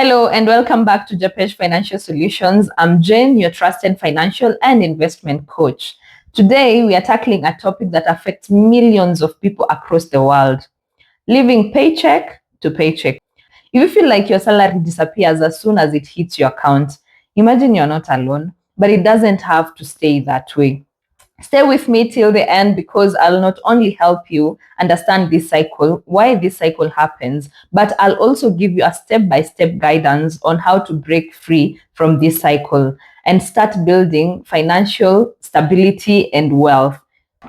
Hello and welcome back to Japesh Financial Solutions. I'm Jane, your trusted financial and investment coach. Today, we are tackling a topic that affects millions of people across the world, living paycheck to paycheck. If you feel like your salary disappears as soon as it hits your account, imagine you're not alone, but it doesn't have to stay that way. Stay with me till the end because I'll not only help you understand this cycle, why this cycle happens, but I'll also give you a step-by-step guidance on how to break free from this cycle and start building financial stability and wealth.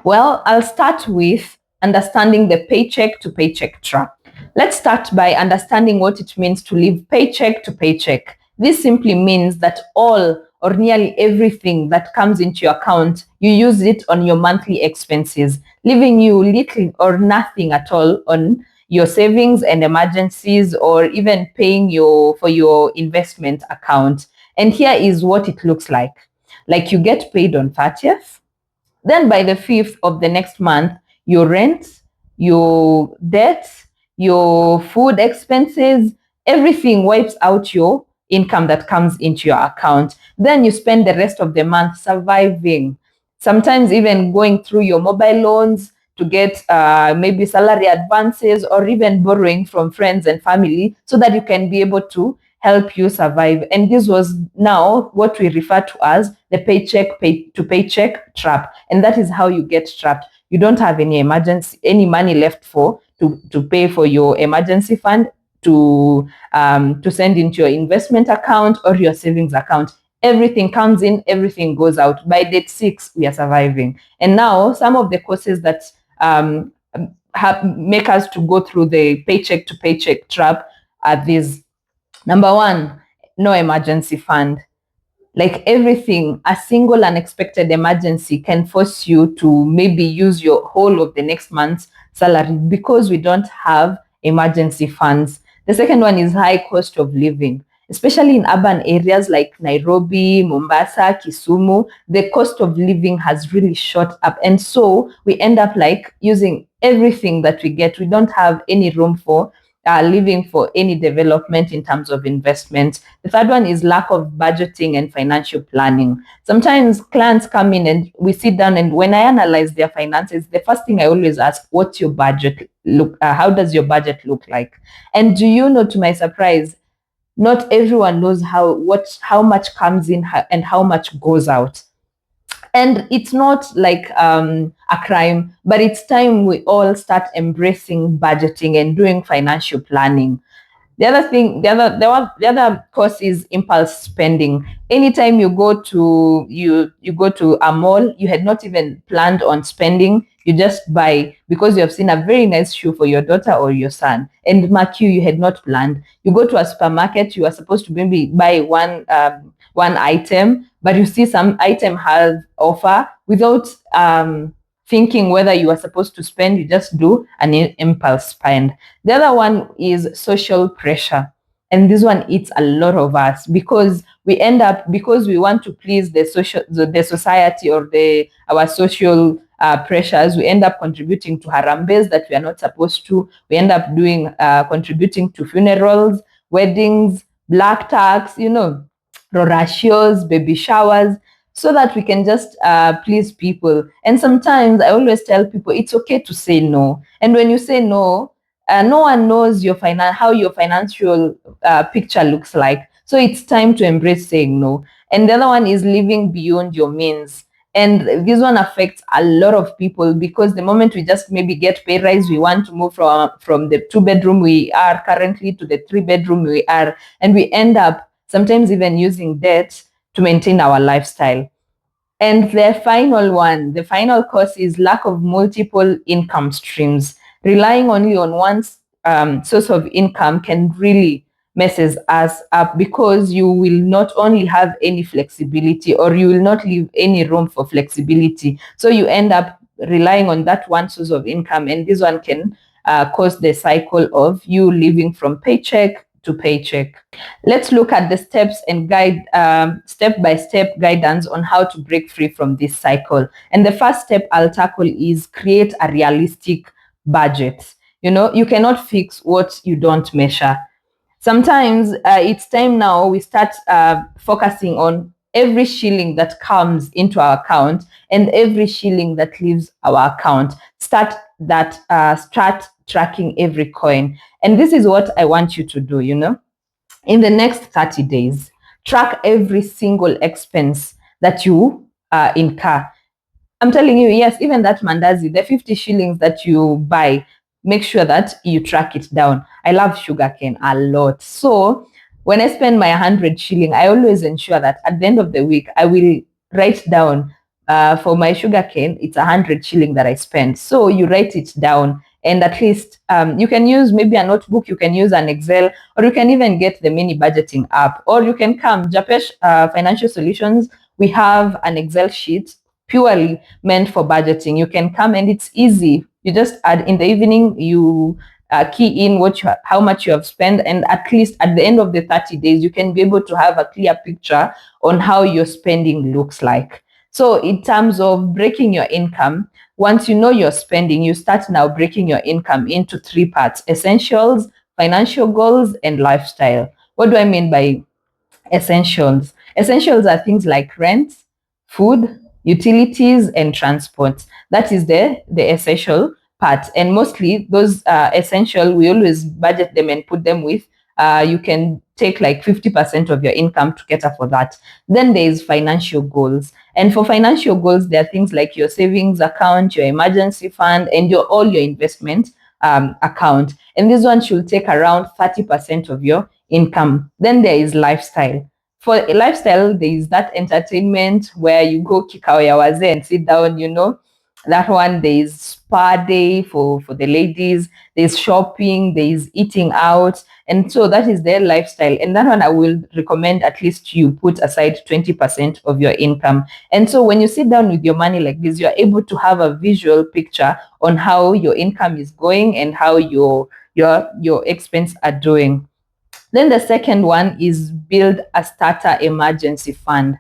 Well, I'll start with understanding the paycheck to paycheck trap. Let's start by understanding what it means to live paycheck to paycheck. This simply means that all or nearly everything that comes into your account, you use it on your monthly expenses, leaving you little or nothing at all on your savings and emergencies, or even paying for your investment account. And here is what it looks like. Like you get paid on 30th, then by the 5th of the next month, your rent, your debt, your food expenses, everything wipes out your income that comes into your account. Then you spend the rest of the month surviving, sometimes even going through your mobile loans to get maybe salary advances, or even borrowing from friends and family so that you can be able to help you survive. And this was now what we refer to as the to paycheck trap. And that is how you get trapped. You don't have any money left to pay for your emergency fund, to send into your investment account or your savings account. Everything comes in, everything goes out. By date 6, we are surviving. And now some of the causes that make us to go through the paycheck to paycheck trap are these. Number one, no emergency fund. Like everything, a single unexpected emergency can force you to maybe use your whole of the next month's salary because we don't have emergency funds. The second one is high cost of living, especially in urban areas like Nairobi, Mombasa, Kisumu. The cost of living has really shot up. And so we end up like using everything that we get. We don't have any room for living for any development in terms of investment. The third one is lack of budgeting and financial planning. Sometimes clients come in and we sit down, and when I analyze their finances, the first thing I always ask, what's your budget look? How does your budget look like? And do you know, to my surprise, not everyone knows how much comes in and how much goes out. And it's not like a crime, but it's time we all start embracing budgeting and doing financial planning. The other cause is impulse spending. Anytime you go to a mall, you had not even planned on spending. You just buy because you have seen a very nice shoe for your daughter or your son, and mark you had not planned. You go to a supermarket, you are supposed to maybe buy one item, but you see some item has offer without thinking whether you are supposed to spend. You just do an impulse spend. The other one is social pressure. And this one eats a lot of us because we end up, because we want to please the society or our social pressures, we end up contributing to harambes that we are not supposed to. We end up contributing to funerals, weddings, black tax, rorashios, baby showers, so that we can just please people. And sometimes I always tell people it's okay to say no. And when you say no, no one knows how your financial picture looks like. So it's time to embrace saying no. And the other one is living beyond your means. And this one affects a lot of people because the moment we just maybe get pay rise, we want to move from the 2-bedroom we are currently to the 3-bedroom we are. And we end up sometimes even using debt to maintain our lifestyle. And the final cause is lack of multiple income streams. Relying only on one source of income can really messes us up because you will not only have any flexibility, or you will not leave any room for flexibility. So you end up relying on that one source of income, and this one can cause the cycle of you living from paycheck to paycheck. Let's look at the steps and step-by-step guidance on how to break free from this cycle. And the first step I'll tackle is create a realistic budget. You cannot fix what you don't measure. Sometimes it's time now we start focusing on every shilling that comes into our account and every shilling that leaves our account. Start tracking every coin. And this is what I want you to do, in the next 30 days. Track every single expense that you incur. I'm telling you, yes, even that mandazi, the 50 shillings that you buy, make sure that you track it down. I love sugarcane a lot. So when I spend my 100 shilling, I always ensure that at the end of the week, I will write down for my sugarcane, it's 100 shilling that I spend. So you write it down. And at least you can use maybe a notebook, you can use an Excel, or you can even get the mini budgeting app, or you can come, Japesh Financial Solutions. We have an Excel sheet purely meant for budgeting. You can come and it's easy. You just add in the evening, you key in how much you have spent, and at least at the end of the 30 days, you can be able to have a clear picture on how your spending looks like. So in terms of breaking your income, once you know your spending, you start now breaking your income into three parts: essentials, financial goals, and lifestyle. What do I mean by essentials? Essentials are things like rent, food, utilities, and transport. That is the essential part. And mostly those essential, we always budget them and put them with. You can take like 50% of your income to cater for that. Then there is financial goals. And for financial goals, there are things like your savings account, your emergency fund, and all your investment account. And this one should take around 30% of your income. Then there is lifestyle. For a lifestyle, there is that entertainment where you go kick out your wazee and sit down, That one, there is spa day for the ladies, there's shopping, there is eating out. And so that is their lifestyle. And that one, I will recommend at least you put aside 20% of your income. And so when you sit down with your money like this, you're able to have a visual picture on how your income is going and how your expense are doing. Then the second one is build a starter emergency fund.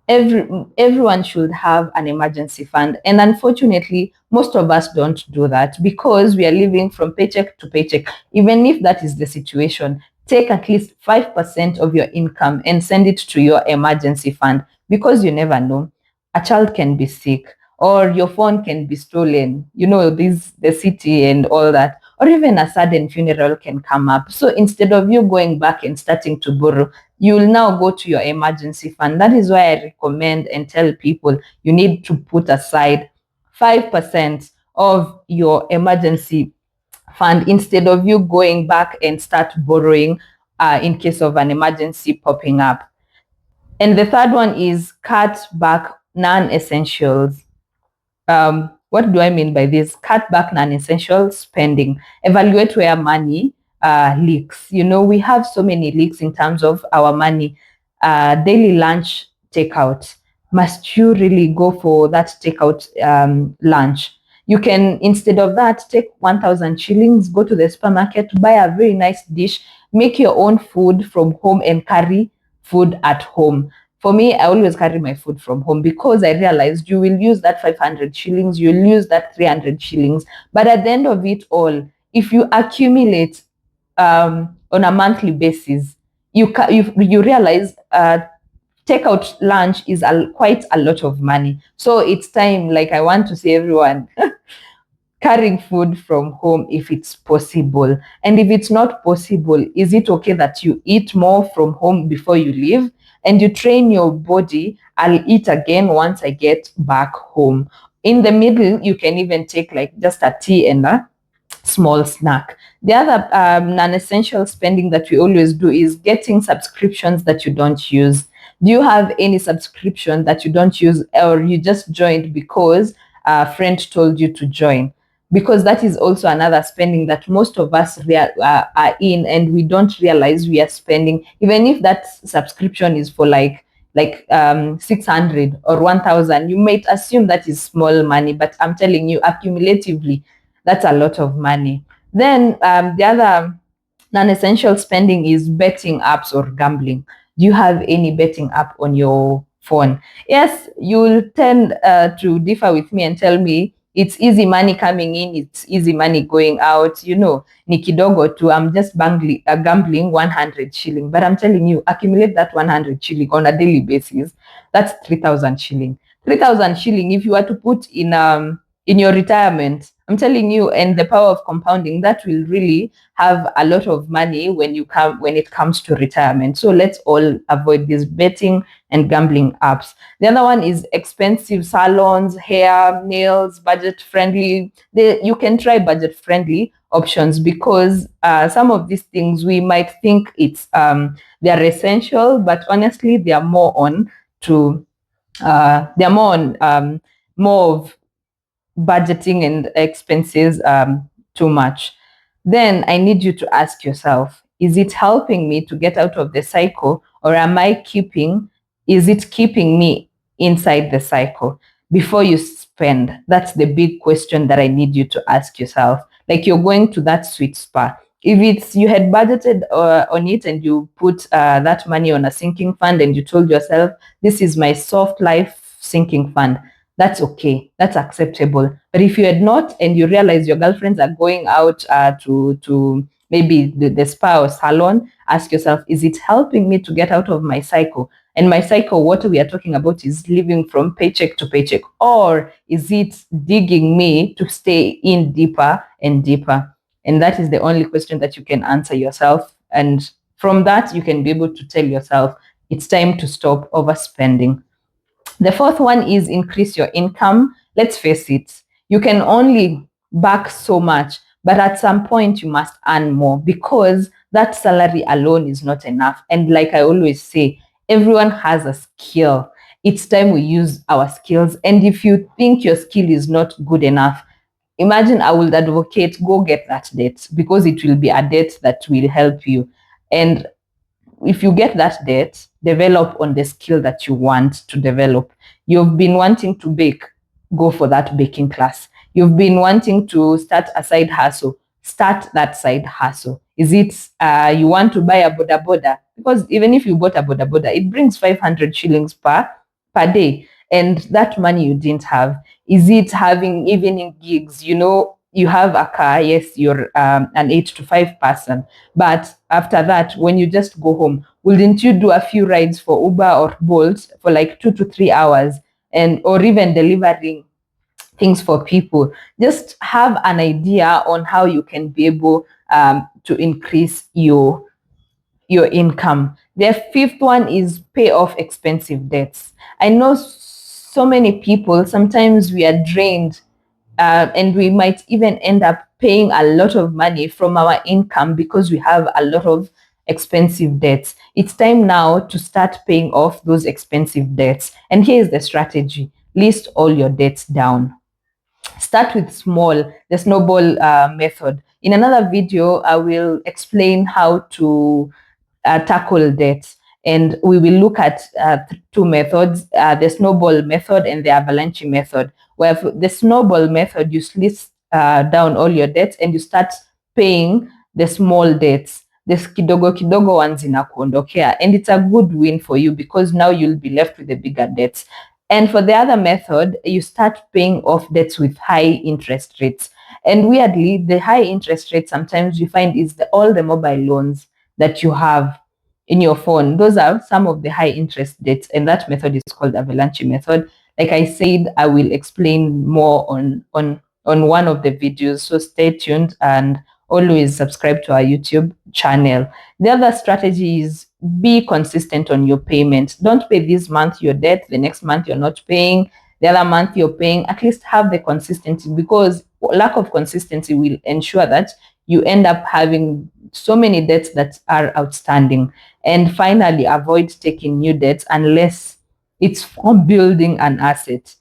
Everyone should have an emergency fund, and unfortunately most of us don't do that because we are living from paycheck to paycheck. Even if that is the situation, take at least 5% of your income and send it to your emergency fund, because you never know. A child can be sick, or your phone can be stolen, the city and all that, or even a sudden funeral can come up. So instead of you going back and starting to borrow, you will now go to your emergency fund. That is why I recommend and tell people you need to put aside 5% of your emergency fund instead of you going back and start borrowing in case of an emergency popping up. And the third one is cut back non-essentials. What do I mean by this? Cut back non-essential spending. Evaluate where money leaks. We have so many leaks in terms of our money. Daily lunch takeout. Must you really go for that takeout lunch? You can, instead of that, take 1,000 shillings, go to the supermarket, buy a very nice dish, make your own food from home and carry food at home. For me, I always carry my food from home because I realized you will use that 500 shillings, you'll use that 300 shillings. But at the end of it all, if you accumulate on a monthly basis, you realize takeout lunch is quite a lot of money. So it's time, like I want to say, everyone, carrying food from home if it's possible. And if it's not possible, is it okay that you eat more from home before you leave? And you train your body, I'll eat again once I get back home. In the middle, you can even take like just a tea and a small snack. The other non-essential spending that we always do is getting subscriptions that you don't use. Do you have any subscription that you don't use, or you just joined because a friend told you to join? Because that is also another spending that most of us are in, and we don't realize we are spending, even if that subscription is for like 600 or 1,000. You might assume that is small money, but I'm telling you, accumulatively, that's a lot of money. Then the other non-essential spending is betting apps or gambling. Do you have any betting app on your phone? Yes, you'll tend to differ with me and tell me It's easy money coming in, it's easy money going out. Ni kidogo too. I'm just gambling 100 shilling. But I'm telling you, accumulate that 100 shilling on a daily basis. That's 3,000 shilling. 3,000 shilling, if you were to put in your retirement, I'm telling you, and the power of compounding, that will really have a lot of money when it comes to retirement. So let's all avoid these betting and gambling apps. The other one is expensive salons, hair, nails, budget friendly. You can try budget friendly options, because some of these things we might think they are essential, but honestly they are more on to they're more of budgeting and expenses too much. Then I need you to ask yourself, is it helping me to get out of the cycle, or is it keeping me inside the cycle? Before you spend, that's the big question that I need you to ask yourself. Like, you're going to that sweet spot. If it's you had budgeted on it, and you put that money on a sinking fund, and you told yourself, this is my soft life sinking fund, that's okay, that's acceptable. But if you had not, and you realize your girlfriends are going out to maybe the spa or salon, ask yourself, is it helping me to get out of my cycle? And my cycle, what we are talking about, is living from paycheck to paycheck, or is it digging me to stay in deeper and deeper? And that is the only question that you can answer yourself. And from that, you can be able to tell yourself, it's time to stop overspending. The fourth one is increase your income. Let's face it, you can only back so much, but at some point you must earn more, because that salary alone is not enough. And like I always say, everyone has a skill. It's time we use our skills. And if you think your skill is not good enough, imagine, I would advocate, go get that debt, because it will be a debt that will help you. And if you get that debt, develop on the skill that you want to develop. You've been wanting to bake, go for that baking class. You've been wanting to start a side hustle, start that side hustle. Is it you want to buy a boda boda? Because even if you bought a boda boda, it brings 500 shillings per day. And that money you didn't have. Is it having evening gigs? You have a car, yes, you're an 8 to 5 person. But after that, when you just go home, wouldn't you do a few rides for Uber or Bolt for like 2 to 3 hours, or even delivering things for people? Just have an idea on how you can be able to increase your income. The fifth one is pay off expensive debts. I know so many people, sometimes we are drained, and we might even end up paying a lot of money from our income, because we have a lot of expensive debts. It's time now to start paying off those expensive debts. And here's the strategy: list all your debts down. Start with small, the snowball method. In another video, I will explain how to tackle debt. And we will look at two methods, the snowball method and the avalanche method. Where for the snowball method, you list down all your debts, and you start paying the small debts. The kidogo kidogo ones inakuondokea, and it's a good win for you, because now you'll be left with the bigger debts. And for the other method, you start paying off debts with high interest rates. And weirdly, the high interest rate sometimes you find is all the mobile loans that you have in your phone. Those are some of the high interest debts, and that method is called avalanche method. Like I said, I will explain more on one of the videos, so stay tuned and always subscribe to our YouTube channel. The other strategy is be consistent on your payments. Don't pay this month your debt, the next month you're not paying, the other month you're paying. At least have the consistency, because lack of consistency will ensure that you end up having so many debts that are outstanding. And finally, avoid taking new debts unless it's for building an asset.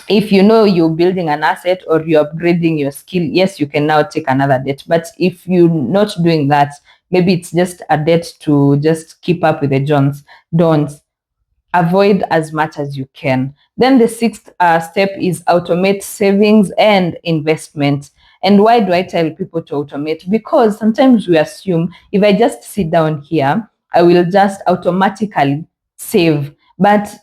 If you know you're building an asset or you're upgrading your skill, yes, you can now take another debt. But if you're not doing that, maybe it's just a debt to just keep up with the Jones, don't. Avoid as much as you can. Then the sixth step is automate savings and investment. And why do I tell people to automate? Because sometimes we assume if I just sit down here, I will just automatically save. But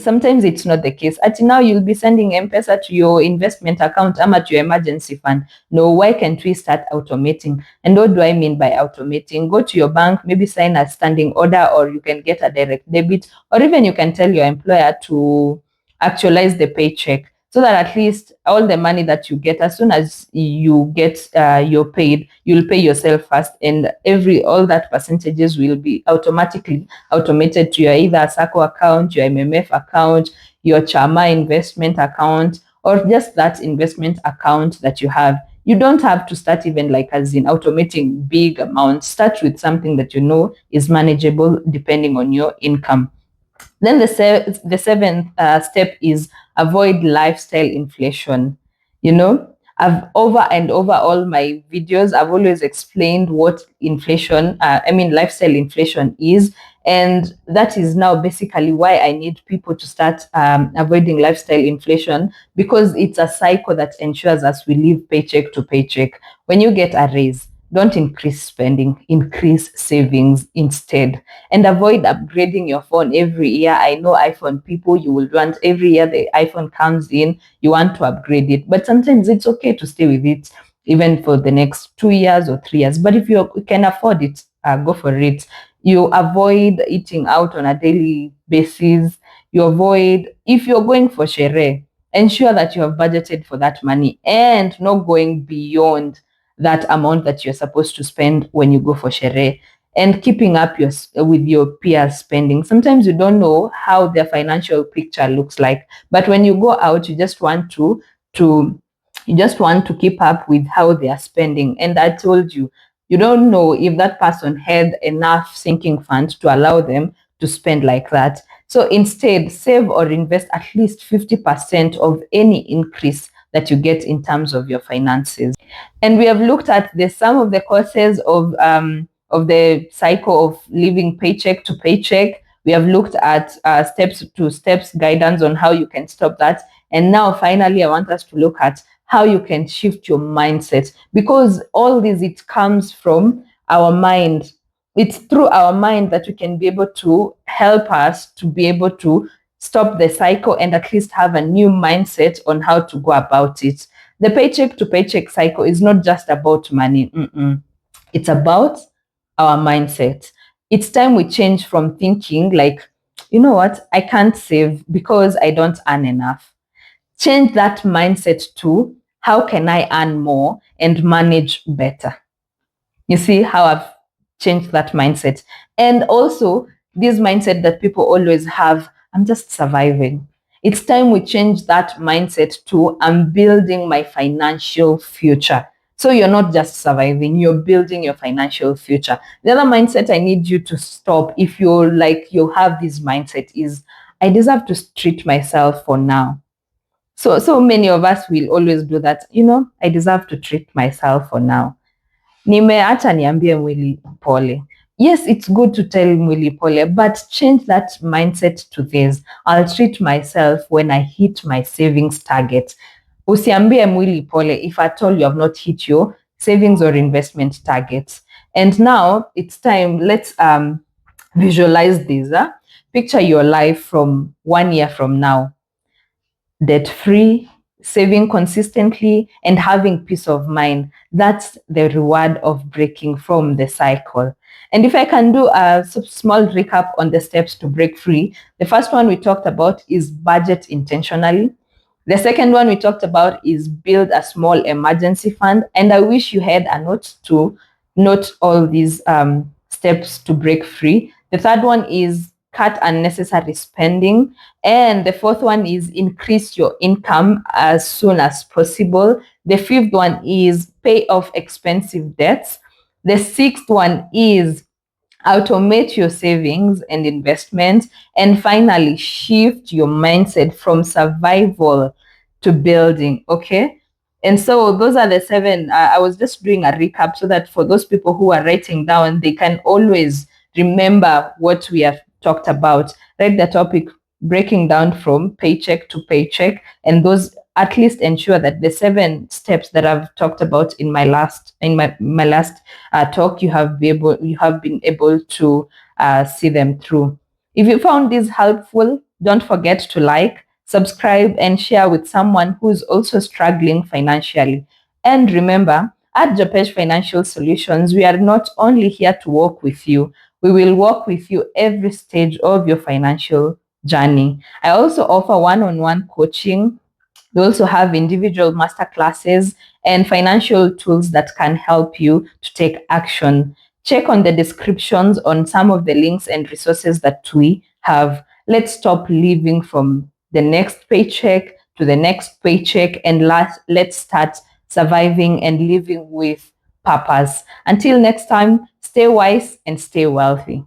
sometimes it's not the case. At now you'll be sending M-Pesa to your investment account, to your emergency fund. No, why can't we start automating? And what do I mean by automating? Go to your bank, maybe sign a standing order, or you can get a direct debit, or even you can tell your employer to actualize the paycheck, so that at least all the money that you get, as soon as you get you're paid, you'll pay yourself first, and all that percentages will be automatically automated to your either SACCO account, your MMF account, your Chama investment account, or just that investment account that you have. You don't have to start even like as in automating big amounts. Start with something that you know is manageable depending on your income. Then the seventh step is avoid lifestyle inflation. You know, I've over and over all my videos, I've always explained what lifestyle inflation is. And that is now basically why I need people to start avoiding lifestyle inflation, because it's a cycle that ensures us we live paycheck to paycheck. When you get a raise, don't increase spending, increase savings instead. And avoid upgrading your phone every year. I know iPhone people, you will want every year the iPhone comes in, you want to upgrade it. But sometimes it's okay to stay with it even for the next 2 years or 3 years. But if you can afford it, go for it. You avoid eating out on a daily basis. You avoid, if you're going for shere, ensure that you have budgeted for that money and not going beyond that amount that you're supposed to spend when you go for shere, and keeping up with your peers spending. Sometimes you don't know how their financial picture looks like, but when you go out, you just want to keep up with how they are spending. And I told you, you don't know if that person had enough sinking funds to allow them to spend like that. So instead, save or invest at least 50% of any increase that you get in terms of your finances. And we have looked at some of the causes of the cycle of living paycheck to paycheck. We have looked at steps to steps guidance on how you can stop that. And now finally, I want us to look at how you can shift your mindset, because all this, it comes from our mind. It's through our mind that we can be able to help us to be able to stop the cycle and at least have a new mindset on how to go about it. The paycheck to paycheck cycle is not just about money. It's about our mindset. It's time we change from thinking like, you know what, I can't save because I don't earn enough. Change that mindset to, how can I earn more and manage better? You see how I've changed that mindset. And also, this mindset that people always have, I'm just surviving. It's time we change that mindset to, I'm building my financial future. So you're not just surviving, you're building your financial future. The other mindset I need you to stop, if you're like, you have this mindset, is, I deserve to treat myself for now. So many of us will always do that. I deserve to treat myself for now. Nimeacha niambie mwili pole. Yes, it's good to tell mwili pole, but change that mindset to this. I'll treat myself when I hit my savings target. Usiambie mwili pole if at all you have not hit your savings or investment targets. And now it's time, let's visualize this. Picture your life from 1 year from now. Debt-free, saving consistently, and having peace of mind. That's the reward of breaking from the cycle. And if I can do a small recap on the steps to break free, the first one we talked about is budget intentionally. The second one we talked about is build a small emergency fund. And I wish you had a note to note all these steps to break free. The third one is cut unnecessary spending. And the fourth one is increase your income as soon as possible. The fifth one is pay off expensive debts. The sixth one is automate your savings and investments. And finally, shift your mindset from survival to building. Okay. And so those are the seven. I was just doing a recap so that for those people who are writing down, they can always remember what we have talked about. Write the topic, breaking down from paycheck to paycheck, and those at least ensure that the 7 steps that I've talked about in my last talk, you have been able to see them through. If you found this helpful, Don't forget to like, subscribe, and share with someone who's also struggling financially. And remember, at Japesh Financial Solutions, we are not only here to work with you, we will work with you every stage of your financial journey. I also offer one on one coaching. We also have individual master classes and financial tools that can help you to take action. Check on the descriptions on some of the links and resources that we have. Let's stop living from the next paycheck to the next paycheck, and let's start surviving and living with purpose. Until next time, stay wise and stay wealthy.